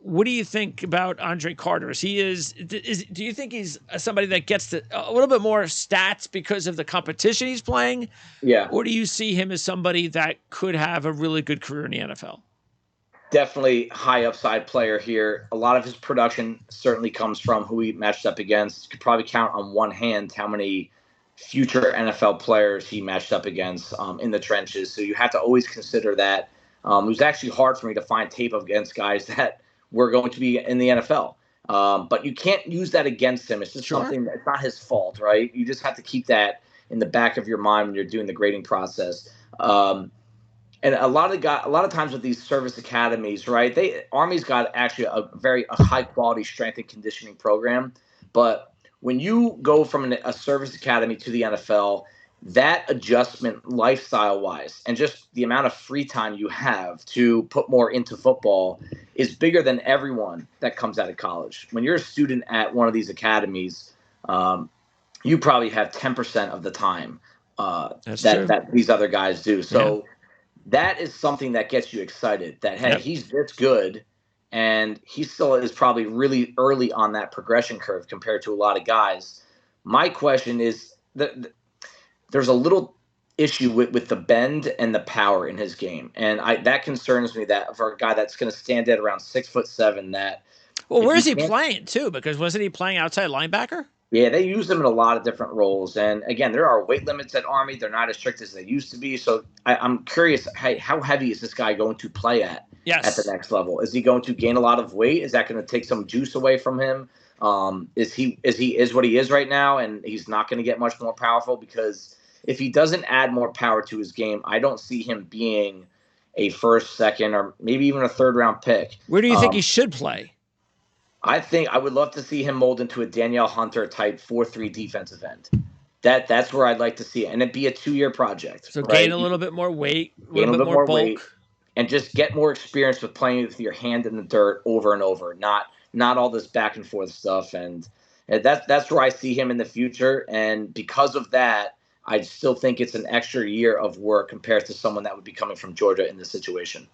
what do you think about Andre Carter? Do you think he's somebody that gets a little bit more stats because of the competition he's playing? Yeah. Or do you see him as somebody that could have a really good career in the NFL? Definitely high upside player here. A lot of his production certainly comes from who he matched up against. You could probably count on one hand how many future NFL players he matched up against in the trenches. So you have to always consider that. It was actually hard for me to find tape against guys that were going to be in the NFL. But you can't use that against him. It's just something that's not his fault, right? You just have to keep that in the back of your mind when you're doing the grading process. And a lot of times with these service academies, right? Army's got actually a high quality strength and conditioning program, but when you go from a service academy to the NFL, that adjustment lifestyle wise and just the amount of free time you have to put more into football is bigger than everyone that comes out of college. When you're a student at one of these academies, you probably have 10% of the time that these other guys do. So. Yeah. That is something that gets you excited that, hey, he's this good, and he still is probably really early on that progression curve compared to a lot of guys. My question is there's a little issue with the bend and the power in his game. And that concerns me that for a guy that's going to stand at around 6'7", that. Well, where is he playing too? Because wasn't he playing outside linebacker? Yeah, they use them in a lot of different roles. And again, there are weight limits at Army. They're not as strict as they used to be. So I'm curious, how heavy is this guy going to play at the next level? Is he going to gain a lot of weight? Is that going to take some juice away from him? Is he what he is right now, and he's not going to get much more powerful? Because if he doesn't add more power to his game, I don't see him being a first, second, or maybe even a third round pick. Where do you think he should play? I think I would love to see him mold into a Danielle Hunter type 4-3 defensive end. That's where I'd like to see it, and it'd be a 2-year project. So gain a little bit more weight, gain a little bit more bulk, weight, and just get more experience with playing with your hand in the dirt over and over. Not all this back and forth stuff, and that's where I see him in the future. And because of that, I still think it's an extra year of work compared to someone that would be coming from Georgia in this situation.